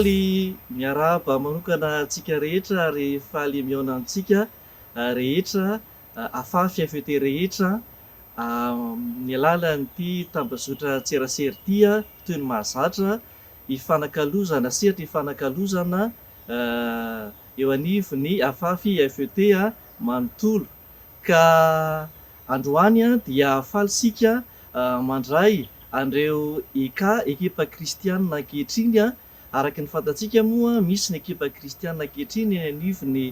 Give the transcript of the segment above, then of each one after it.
faly miarahaba manokana antsika rehetra ary faly miaona antsika rehetra afafy FET rehetra ny alalan'ity tambazotra tserasera ity toy ny mahazatra ifanakalozana sehatra ifanakalozana eo anivony afafy FET manontolo ka androany dia afalysika mandray andreo ekipa kristianina ankehitriny araky ny fantatsika moa misy ny ekipa kristianina ankehitriny anivony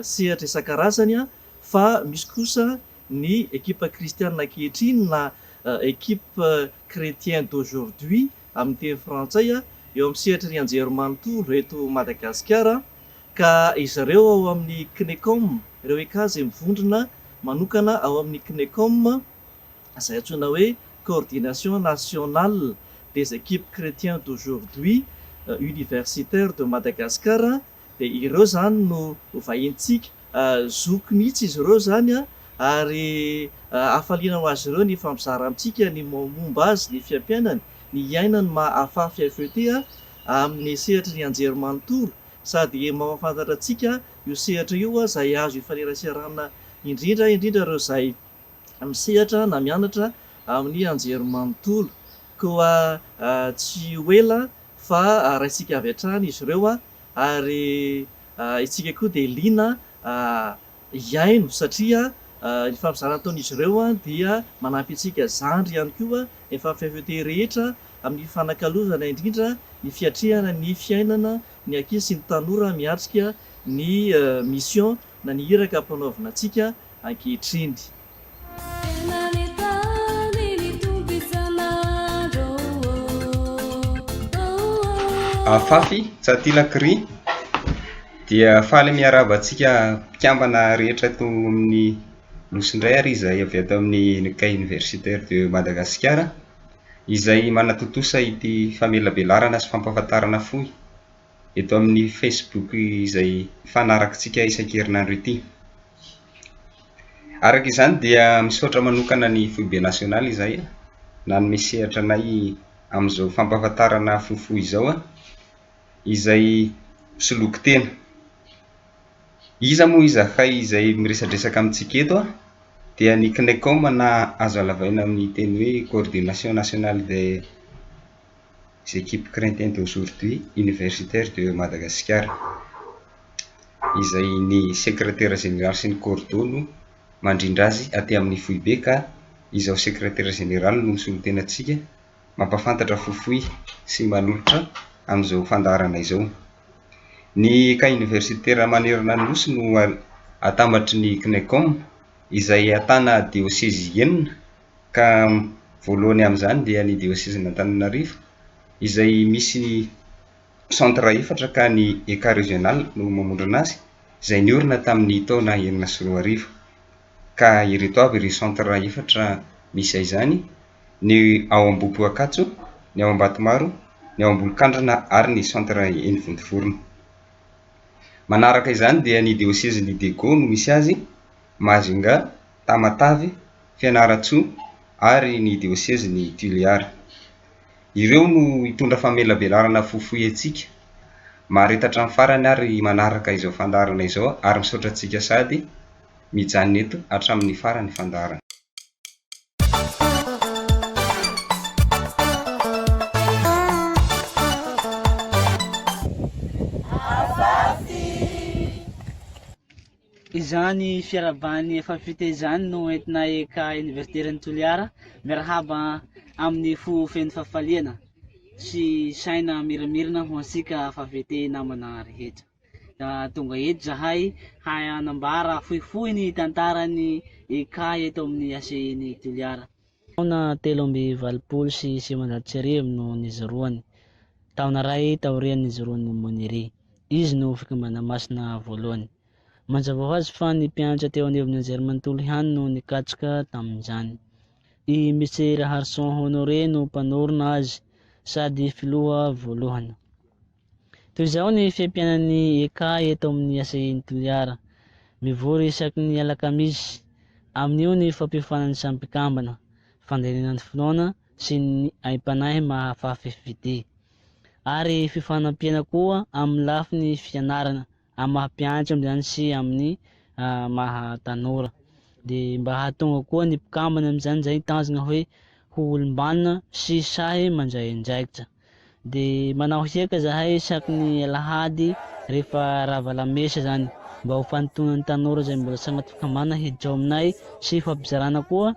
sehatra isan-karazany fa misy kosa ny ekipa kristianina ankehitriny na ekipe chrétien d'aujourd'hui amin'ny teny frantsay eo amin'ny sehatra ny anjerimanontolo eto Madagasikara ka izy ireo ao amin'ny CNECOM ireo ekazy mivondrona manokana ao amin'ny CNECOM izay antsoina hoe coordination nationale des équipes chrétiens d'aujourd'hui universitaire de Madagascar dia ireo zany no vahintsika zoky mihitsy izy ireo zany ary afaliana ho azy ireo ny fampizara amintsika ny momba azy ny fiampiainany ny iainany mahafafy FET amin'ny sehatra ny anjerimanontolo sady mahafantatra antsika io sehatra io izay azo ifaneraserana indrindra ireo izay misehatra na mianatra amin'ny anjerimanontolo koa tsy hoela fa raisika avy hatrany izy ireo ary itsika koa dia liana iaino satria ny fampizarana ataon'izy ireo dia manampy antsika zandry ihany koa efa FET rehetra amin'ny fanakalozana indrindra ny fiatrehana ny fiainana ny ankizy sy ny tanora miatrika ny mission na ny iraka ampanaovina antsika ankehitriny. Afafy Tsatilakry dia faly miarahaba antsika mpikambana rehetra eto amin'ny nosindray ary izay avy ato amin'ny cas universitaire de Madagascar izay manatontosa ity famelabelarana sy fampahafantarana fohy eto amin'ny Facebook izay fanarakintsika isan-kerinandro ity. Araka izany dia misaotra manokana ny foibe nasionaly izay nanome sehatra anay amin'izao fampahafantarana fohifohy izao izay soloky tena. Iza moa izakay izay miresadresaka amintsika eto dia ny CNECOM na azo alavaina amin'ny teny hoe coordination nationale des équipes chrétiennes d'aujourd'hui universitaire de Madagascar izay ny secrétaire général sy ny coordonne mandrindra azy aty amin'ny foibe ka izao secrétaire général no misolo-tena antsika mampafantatra fohifohy sy manolotra amin'izao fandaharana izao. Ny cas universitaire manerana ny nosy no atambatry ny CNECOM izay atana diocèse enina ka voalohany amin'izany dia ny diocèse n'Antananarivo izay misy centre efatra ka ny ECA régional no mamondrona azy izay niorina tamin'ny taona 2021 ka ireto avy ireo centre efatra misy izany ny ao Ambohipoakatso, ny ao Ambatomaro, ny ao Ambolokandrina ary ny centre eny Vontovorona. Manaraka izany dia ny diocèse ny Dego no misy azy, Majunga, Tamatavy, Fianaratsoa ary ny diocèse ny Toliara. Ireo no hitondra famelabelarana fohifohy antsika maharetatra amin'ny farany ary manaraka izao fandaharana izao ary misaotra antsika sady mijanona eto hatramin'ny farany fandaharana. Izany fiarabany FET izany no entinay ka universitaire ny Toliara miarahaba amin'ny feno fahafaliana sy saina miramirana ho ansika FET namana rehetra. Tonga eto zahay hanambara fohifohy ny tantarany ka eto amin'ny ACI-ny Toliara. Taona 2020 sy 2019 no nizoroany. Taona ray taorian'ny nizoroan'ny Moniry. Izy no fikambana masina voalohany. Mazava ho azy fa ny mpianatra teo anivon'ny anjerimanontolo ihany no nikatsika tamin'izany. I Mr Harrison Honoré no mpanorona azy sady filoha voalohany. Toy izao ny fiampianan'ny ECA eto amin'ny ACI-ny Toliara. Mivory isaky ny alakamisy. Amin'io ny fampifanany samy mpikambana, fandalinan'ny fotoana sy ny aim-panahy mahafafy FET. ary fifanampiana koa amin'ny lafiny fianarana amin'ny maha-mpianatra zany sy amin'ny maha-tanora. De mba hahatonga koa ny mpikambana amin'izany zay tanjona hoe ho olom-banona sy sahy mandray andraikitra. De manao hiaka zahay isaky ny alahady rehefa rava lamesa zany mba ho fanotonan'ny tanora zay mbola tsy agnaty fikambanana hiditra ao aminay sy fampizarana koa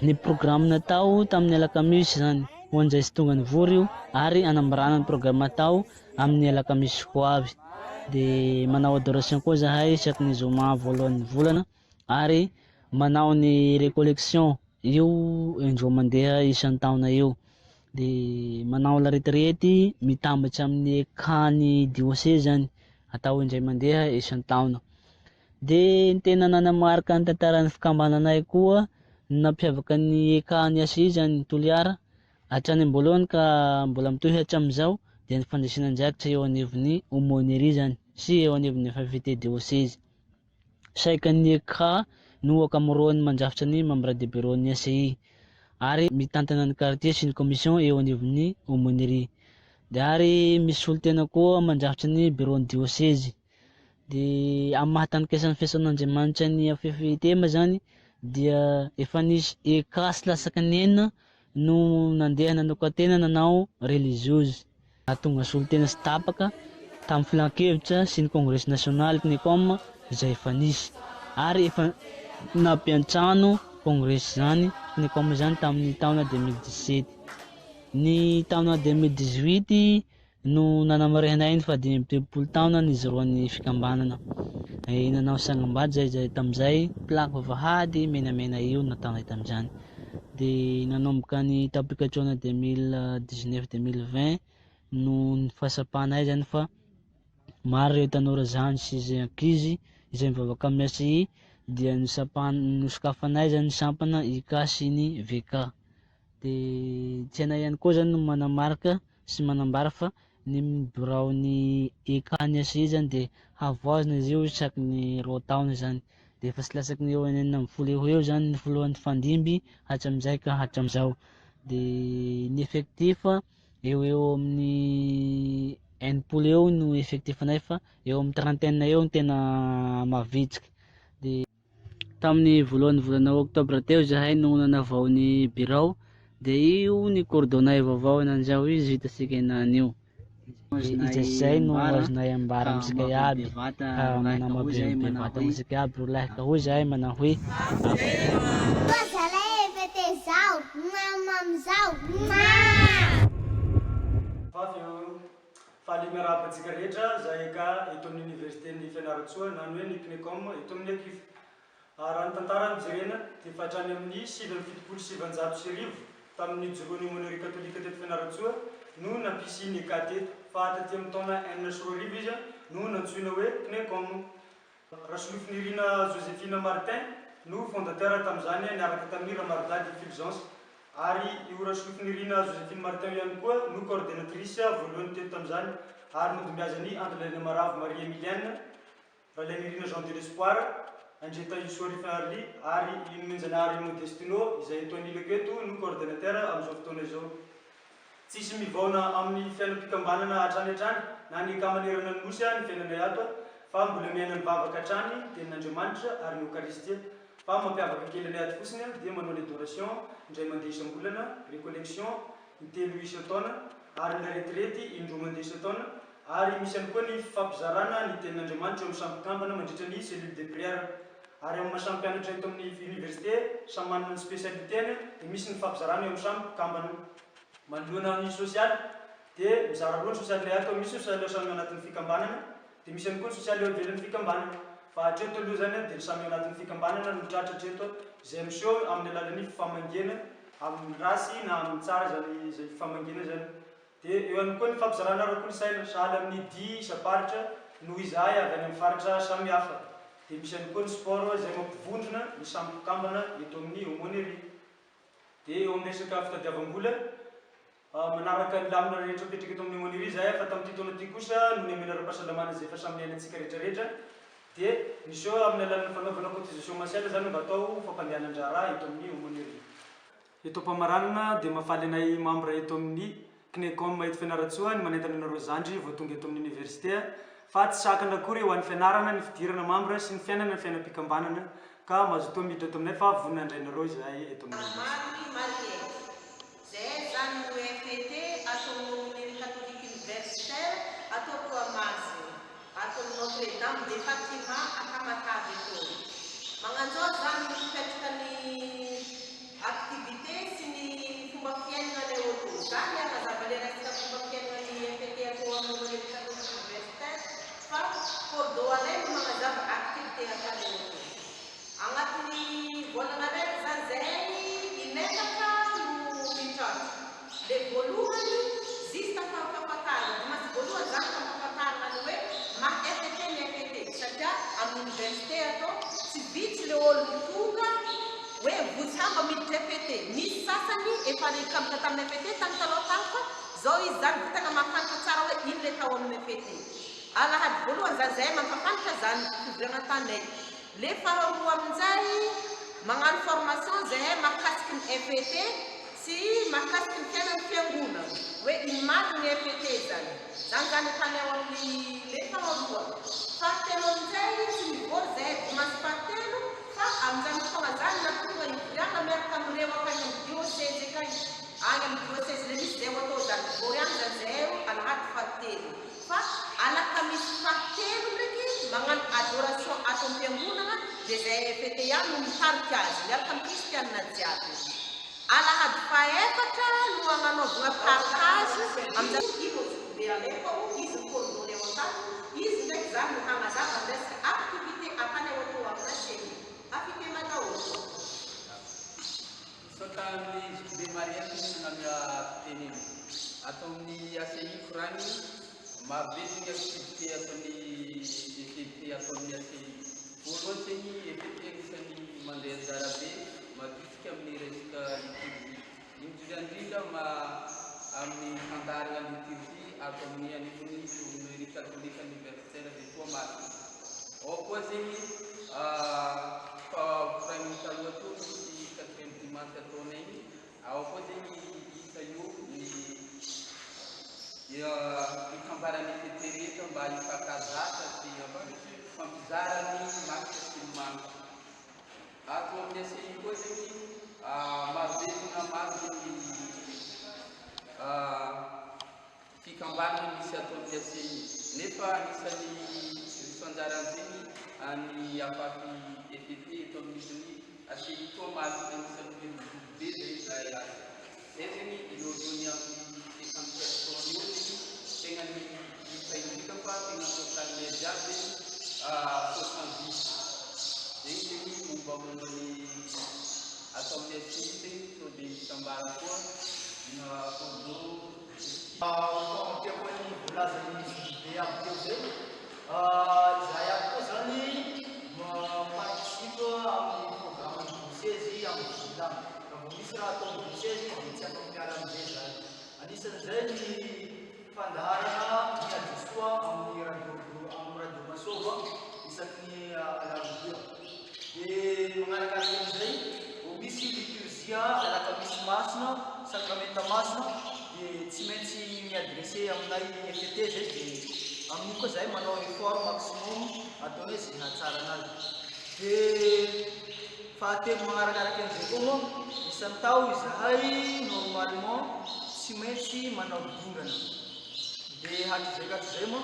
ny programme natao tamin'ny alakamisy zany ho an'izay sy tonga ny vory io ary anambarana ny programme natao amin'ny alakamisy ho avy. De manao adoration koa zahay isaky ny zoma voalohan'ny volana ary manao ny recollection io indroa mandeha isan-taona io. De manao laretirety mitambatry amin'ny ekany diocèse zany atao indray mandeha isan-taona. De ny tena nanamarika ny tantaran'ny fikambananay koa nampiavaka ny ekany Asia zany ny Toliara hatrany am-boalohany ka mbola mitohy hatramin'izao dia ny fandraisana andraikitra eo anivon'ny aumônerie zany sy eo anivon'ny faculté diocèse. Saika ny eka no akamaroany mandrafitra ny membre de bureau ny ACI ary mitantana ny quartier sy ny commission eo anivon'ny aumônerie. De ary misy olo tena koa mandrafitra ny bureau ny diocèse. De amin'ny mahatanikezan'ny fiasan'Andriamanitra ny FFIT ma zany dia efa nisy eka sy lasaka ny enina no nandeha nanokantena nanao religieuse ahatonga solo tena sy tapaka tamin'ny filan-kevitra sy ny congrès national CNECOM izay efa nisy ary efa nampiantrano congrès zany CNECOM zany tamin'ny taona 2017. Ny taona 2018 no nanamarihanay ny 530 taona ny izoroan'ny fikambanana. Nanao sanambady zay tamizay plaque vavahady menamena io nataonay tamizany. De nanomboka ny tapikatroana 2019-2020 no ny fahasapanay zany fa maro ireo tanora zany sy izay ankizy izay mivavaka amin'ny ACI dia nosokafanay zany sampana IK sy ny VK. De tiana ihany koa zany no manamarika sy manambara fa ny birao ny EK ny ACI zany de havoazina izy io isaky ny 2 taona zany. De efa tsy lasaky ny eo anenina amby folo eo zany ny foloan'ny fandimby hatramizay ka hatramizao. De ny effectif eo amin'ny enimpolo eo no effectifanay fa eo amin'ny 30 eo ny tena mavitriky. De tamin'ny voalohan'ny volana oktobra teo zahay no nanavao ny birao de io ny coordonnay vaovao nanzao izy hitasika enanio. Izay no azonay ambara amitsika iaby manamabe bevata amitsika iaby ro lahaka hoy zahay manao hoe faly miarahaba antsika rehetra zahay ka eto amin'ny université ny Fianaratsoa na hoe ny CNECOM eto amin'ny AKIF. Raha ny tantara mijerena dia fahatrany amin'ny 770 tamin'ny joroan'ny aumônerie katolika teto Fianaratsoa no nampisy ny eka teto fa taty amin'ny taona 1900 izy no nantsoina hoe CNECOM. Rasolofinirina Joséphine Martin no fondateur tamin'izany niaraka tamin'ny Ramarda de Fulgence ary io rasolofinirina Joséphine Martin ihany koa no coordinatrice voalohany teto tamin'izany ary nodimbiazany Andrelene Marave Marie Emilienne, Ralenirina Jean de l'Espoir, Andreta Youssori Farli ary Menjanary Modestino izay eto anilako eto no coordinateur amin'izao fotoana izao. Tsisy mivaona amin'ny fiainam-pikambanana hatrany hatrany na ny akamanerana ny nosy ny fiainanay ato fa mbola miaina ny vavaka hatrany tenin'Andriamanitra ary ny Eucharistie. Fa mampiavaka kely anay ato fotsiny dia manao ny adoration indray mandeha isam-bolana, recollection intelo isan-taona ary ny retraite indroa mandeha isan-taona ary misy ihany koa ny fampizarana ny tenin'Andriamanitra eo amin'ny samy mpikambana mandritra ny cellule de prière. Ary amin'ny maha samy mpianatra eto amin'ny université samy manana ny spécialitény dia misy ny fampizarana eo amin'ny samy mpikambana. Manoloana ny social dia mizara roa ny social ato, misy social samy anatin'ny fikambanana dia misy ihany koa ny social eo ivelan'ny fikambanana. Fa hatreto aloha zany dia samy anatin'ny fikambanana no tratra hatreto izay miseho amin'ny alalan'ny fifamangena amin'ny rasy na amin'ny tsara zany izay fifamangena zany. Dia eo ihany koa ny fampizarana ara-kolontsaina sahala amin'ny dihy isaparitra noho izahay avy any amin'ny faritra samy hafa. Dia misy ihany koa ny sport izay mampivondrona ny samy mpikambana eto amin'ny aumônerie. Dia eo amin'ny resaka fitadiavam-bola manaraka ny lamina rehetra mipetraka eto amin'ny aumônerie zahay fa tamin'ity taona ity kosa no ny amenara-pahasalamana izay efa samy niainantsika rehetrarehetra dia niseo amin'ny alalan'ny fanaovana cotisation mensuelle zany mba atao fampandehanan-draharaha eto amin'ny aumônerie. Eto am-pamaranana dia mahafaly anay membre eto amin'ny CNECOM eto Fianaratsoa ny manentana anareo zandry vao tonga eto amin'ny université fa tsy sakana akory ho an'ny fianarana ny fidirana membre sy ny fiainana ny fiainam-pikambanana ka mazotoa miditra eto aminay fa vonina andrainareo izahay eto amin'ny Zay zany no FET ataon'ny catholique universitaire atao Toamasy atao Notre-Dame de Fatima Akamatavy eto. Magnanzao zany mipetraka ny activité sy ny fomba fiainana le olo. Zany mazava le resaka fomba fiainana ny FET atao amin'ny catholique universitaire fa cordo alay no magnazava activité atao le olo. Agnatin'ny volana raiky zany zay inetaka le voalohany zista fampafatarana mas voalohany zany fampafatarana ny hoe ma-FET ny FET satria amin'ny université atao tsy vitsy le olo tonga hoe votsamba miditra FET. Misy sasany efa nikamika tamin'ny FET tamin'ny taloha tany fa zao izy zany vitaka mahafanitra tsara hoe ino le tao amin'ny FET. Alahady voalohany zany zay mampafanitra zany fivirana tanay. Le faharoa amin'izay magnano formation zay mahakasiky ny FET sy mahakasiky ny fiainan'ny fiangonana hoe ino marina ny FET zany. Zany tany ao amin'ny le faharoa. Fahatelo amin'izay tsy mivory zay dimansy fahatelo fa amin'izany fotoana zany na tonga ivoriana miaraka amin'ireo akany amin'ny diocèse akany any amin'ny diocèse le misy zay atao zany vory any zany zay alahady fahatelo. Fa alakamisy fahatelo ndraiky magnano adoration ato am-piangonana dia zay FET ihany no mitarika azy miaraka amin'ny kristianina jiaby. Alahady faefatra no agnanaovana partage amin'izay ino be fa izy coordonné ao an-tany izy ndraiky zany no hagnazava resaka activité atany ao atao amin'ny chaîne afaka manao Sotan'ny be mariaky namia teneny atao amin'ny ACI korany marobe ny activité ataon'ny FET atao amin'ny ACI. Voalohany zegny FET anisany mandeha anjara be madisika amin'ny resaka liturgie. Indrindra amin'ny fandarana liturgie atao amin'ny anivon'ny seminaire catholique universitaire de Toamasy. Ao koa zegny favorany taloha to misy 4e dimanche ataonay igny. Ao koa zegny isa io ny ikambarany FET rehetra mba hifankazatra sy fampizarany marika sy ny manitra. Ato amin'ny ACI koa zegny marobe maro ny fikambanana misy atao amin'ny ACI. Nefa anisan'ny anjarany zegny ny afafy FET eto amin'izany ACI Toamasy anisan'ny be zay azy. Zay zegny ilolohany amin'ny 57 taona eo zegny tegna ny mifaindrika fa tegna totalinay jiaby 70. Zegny zegny mombamomba ny atao amin'ny ACI zegny sao dia mitambara koa na cordo. Tiako ny volazany be aby teo zay izahay aby koa zany participe amin'ny programme diocèse amin'ny vilany. Raha vao misy raha atao diocèse dia tsy afaka miara amin'izay zany. Anisan'izay ny fandaharana ny hadisoa amin'ny radio Masova isaky alarobia. Dia magnarakaraka amin'izay vao misy liturgia alakamisy masina sakramenta masina dia tsy maintsy miadresse aminay FET zay dia amin'io koa zahay manao effort maximum atao hoe zay nahatsara anazy. Dia fahatelo magnarakaraka amin'izay koa moa isan'ny tao izahay normalement tsy maintsy manao dingana. Dia hatrizay moa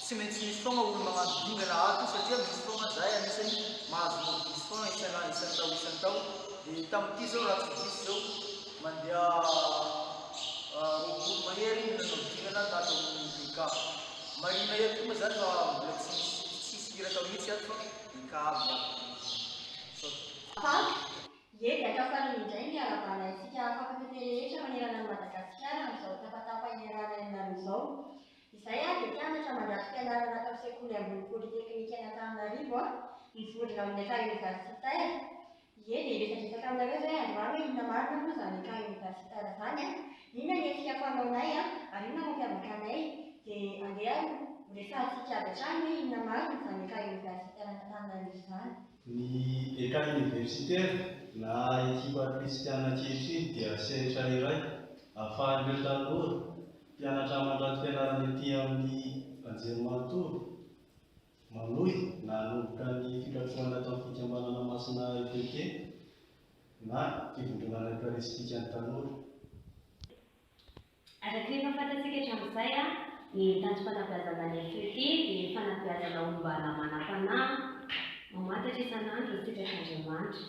tsy maintsy misy foagna olo magnano dingana ato satria misy foagna zahay anisany mahazo misy foagna isan'ny tao. Dia tamin'ity zao raha tsy diso zao mandeha roapolo mahery nanao dingana tato amin'ny Beka. Marina eto moa zany fa mbola tsisy hiraka mihitsy ato fa Beka aby Ie, dia atafarany indray ny aravana isika fankafete rehetra manerana ny Madagasikara amin'izao tapatapa iararanana amin'izao. Izay dia mpianatra mandratry fianarana atao sekoly ambony polyteknika any Antananarivo mivondrona amin'ny état universitaire. Ie, dia resadresaka aminareo zay androany hoe inona marina moa zany état universitaire zany inona ny etika fanaonay ary inona mampiavaka anay dia andeha resahantsika avy hatrany hoe inona marina zany état universitaire Antananarivo zany. Ny état universitaire na ekipa kristiana ankehitriny dia sehatra iray ahafahan'ireo tanora mpianatra mandratro fianarana ety amin'ny anjerimanontolo manohy na hanomboka ny filatroana atao amin'ny fikambanana masina EPK na fivondronana ekaristika ny tanora. Araka ny fahafantatsika hatramin'izay ny tanjom-panabeazana ny FET dia fanabeazana ho mba manam-panahy mamantatra isan'andro ny sitratr'Andriamanitra.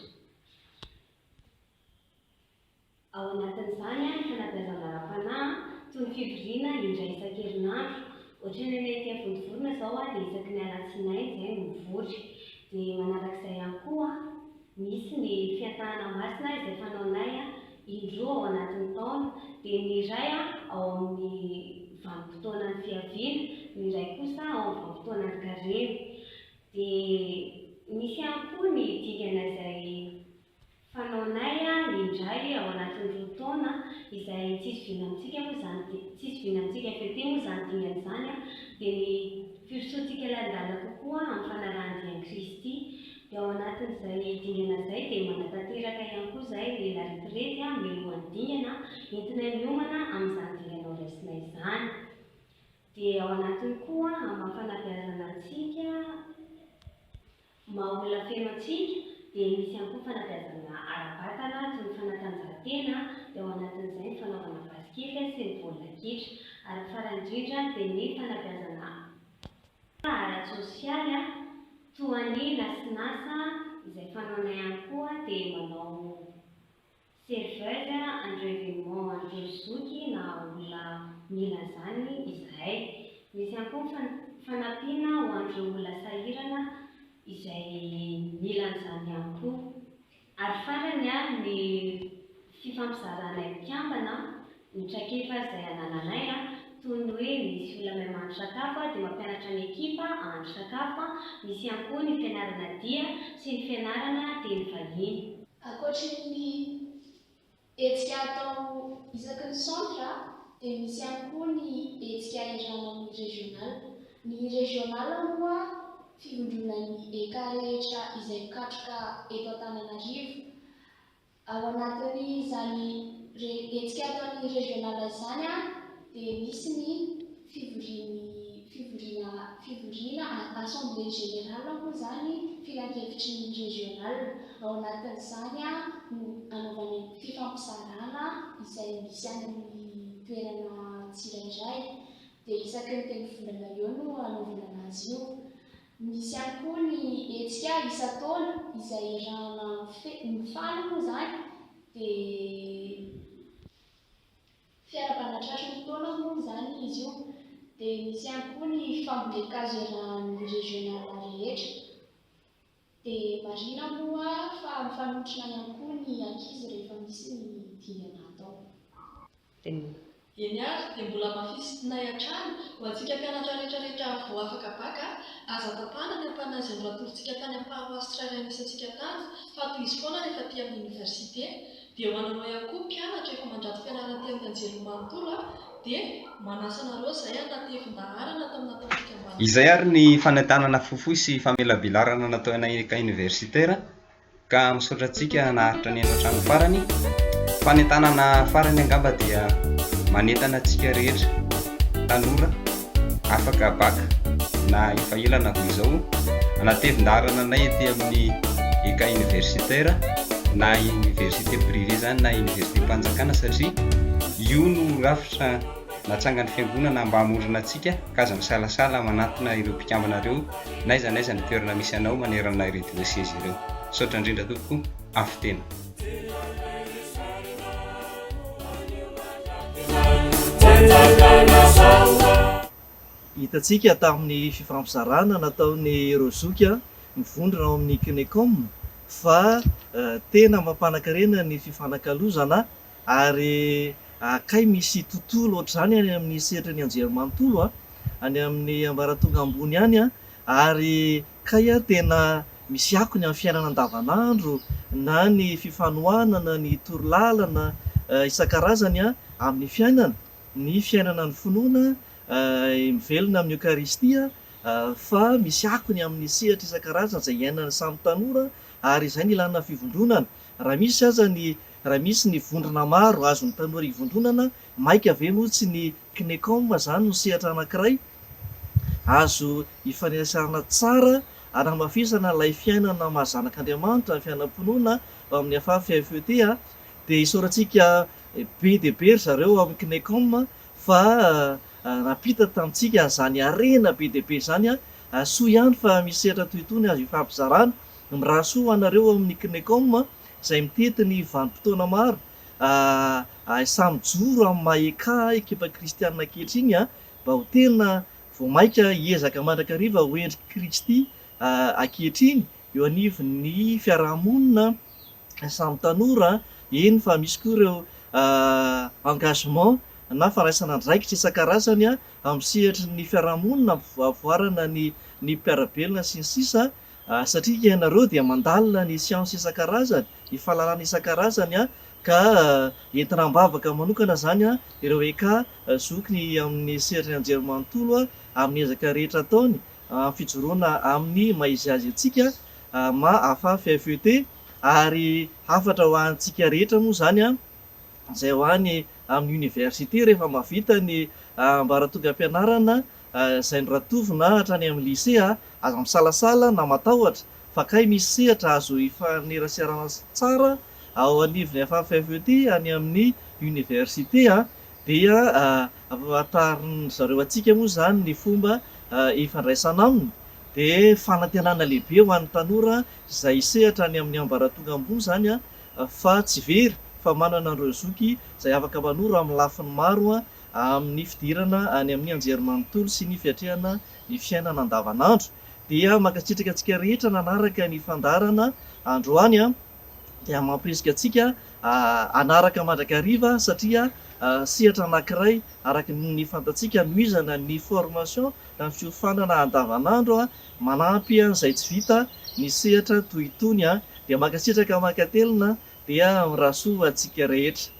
Ao anatin'izany ny fanabeazana ara-panahy toy ny fivoriana indray isan-kerinandro. Ohatra ny ety Vontovorona izao dia isaky ny alatsinainy izay no mivory. Dia manarak'izay ihany koa misy ny fiantahana masina izay fanaonay indroa ao anatin'ny taona, dia ny iray ao amin'ny vanim-potoanan'ny fiaviana, ny iray kosa ao amin'ny vanim-potoanan'ny karena. Dia misy ihany koa ny dingana izay fanaonay indray ao anatin'ny roa taona izay tsisy vina amintsika moa izany, tsisy vina amintsika FET moa izany dingana izany dia ny firosoantsika lan-dala kokoa amin'ny fanarahan-dian'i Kristy. Dia ao anatin'izay dingana izay dia manatanteraka ihany koa izay ny laretirety milohan'ny dingana entina miomana amin'izany dingana ho raisinay izany. Dia ao anatiny koa amin'ny fanabeazana antsika maha-olona feno antsika dia misy ihany koa fanabeazana ara-batana toy ny fanatanjahantena, dia ao anatin'izay ny fanaovana baskety sy ny baolina kitra. Ary farany indrindra dia ny fanabeazana ara-tsosialy toa ny lasinasa izay fanaonay ihany koa dia manao serveuse andreo événement andreo zoky na olona mila an'izany izahay. Misy ihany koa fanampiana ho andreo olona sahirana izay mila an'izany ihany koa. Ary farany ny fifampizaranay mpiambana ny trakefa izay anananay toy ny hoe misy olona mahay mahandro sakafo dia mampianatra ny ekipa hahandro sakafo. Misy ihany koa ny fianarana dia sy ny fianarana teny vahiny. Ankoatran'ny hetsika atao isaky ny centre dia misy ihany koa ny hetsika iarahana amin'ny régional. Ny régional moa fivondronan'ny eka rehetra izay mikatroka eto Antananarivo. Ao anatin'izany hetsika ataon'ny régional izany dia misy ny fivoriana assemblée générale moa izany filan-kevitry ny régional. Ao anatin'izany anaovana fifampizarana izay misy any amin'ny toerana tsirairay dia isaky ny teny volana eo no anaovana azy io. Misy ihany koa ny hetsika isa-taona izay iarahana ny faly moa izany dia fiara-panatratra ny taona moa izany izy io. Dia misy ihany koa ny fambolekazo iarahan'ny régional rehetra. Dia marina moa fa mifanotrona ihany koa ny ankizy rehefa misy ny dingana atao. Eny ary dia mbola mafisonay hatrany ho antsika mpianatra rehetrarehetra vao afaka baka aza tapahana ny ampanazy amin'ny ratorontsika tany ampahamasy tsirairay misy antsika tany fa toy izy foana rehefa aty amin'ny oniversité. Dia ho anareo ihany koa mpianatra efa mandrato fianarana aty amin'ny anjerimanontolo dia manasa anareo izay natevin-daharana tamin'ny atao fikambanana. Izay ary ny fanentanana fohifohy sy famelabelarana natao anay eka universitaire ka misaotra antsika naharitra ny enao trano farany. Fanentanana farany angamba dia manentana antsika rehetra tanora afaka baka na efa ela na hoy izao natevin-daharana anay ety amin'ny eka universitaire na université privé zany na université mpanjakana satria io no rafitra natsangany fiangonana mba hamorona antsika ka aza misalasala manatona ireo mpikambana ireo naiza ny toerana misy anao manerana ireto diocèse ireo. Saotra indrindra tokoa afy tena. Hitantsika tamin'ny fifampizarana nataon'ny Rozoky mivondrona ao amin'ny Knekom fa tena mampanankarena ny fifanakalozana ary kay misy tontolo ohatr'izany any amin'ny sehatry ny anjerimanontolo any amin'ny ambaratonga ambony any ary kay tena misy akony amin'ny fiainana andavanandro na ny fifanohanana ny torolalana isan-karazany amin'ny fiainana ny finoana mivelona amin'ny Eukaristia fa misy akony amin'ny sehatra isan-karazany izay iainana samy tanora ary izay ny ilana fivondronana. Raha misy aza ny raha misy ny vondrona maro azony tanora ivondronana maika ave moa tsy ny CNECOM zany no sehatra anankiray azo ifandraisana tsara anamafisana ilay fiainana mahazanak'Andriamanitra ny fiainam-pinoana ao amin'ny afafy FET dia isaorantsika be dia be ry zareo amin'ny CNECOM fa napita tamintsika zany harena be dia be zany soa ihany fa misy sehatra toy itony azo ifampizarana mirahasoa anareo amin'ny CNECOM izay mitety ny vanim-potoana maro samy joro amin'ny maheka ekipa kristianina ankehitriny mba ho tena vao maika hiezaka mandrakariva ho endrika Kristy ankehitriny eo anivon'ny fiarahamonina samy tanora eny fa misy koa ireo engagement na faraisana andraikitra isan-karazany amin'ny sehatry ny fiarahamonina avoarana ny mpiarabelona sy ny sisa satria ianareo dia mandalina ny siansy isan-karazany ny fahalalana isan-karazany ka entina mbavaka manokana zany ireo eka zokiny amin'ny sehatry ny anjerimanontolo amin'ny ezaka rehetra ataony fijoroana amin'ny maizy azy antsika afafy FET ary hafatra ho antsika rehetra moa zany izay ho any amin'ny université rehefa mavita ny ambaratonga ampianarana izay noratovina hatrany amin'ny lycée azo misalasala na matahotra fa kay misy sehatra azo ifanerasarana tsara ao anivony afafy FET any amin'ny université dia ampahafantarin zareo antsika moa zany ny fomba ifandraisana aminy dia fanantenana lehibe ho an'ny tanora izay sehatra any amin'ny ambaratonga ambony zany fa tsy very fa manana an'ireo zoky izay afaka manoro amin'ny lafiny maro amin'ny fidirana any amin'ny anjerimanontolo sy ny fiatrehana ny fiainana andavanandro dia mankasitraka antsika rehetra nanaraka ny fandarana androany dia mampirisika antsika anaraka mandrakariva satria sehatra anankiray araka ny fantatsika noizana ny formation na ny fiofanana andavanandro manampy izay tsy vita ny sehatra toy itony dia mankasitraka mankatelina dia mirahasoa antsika rehetra.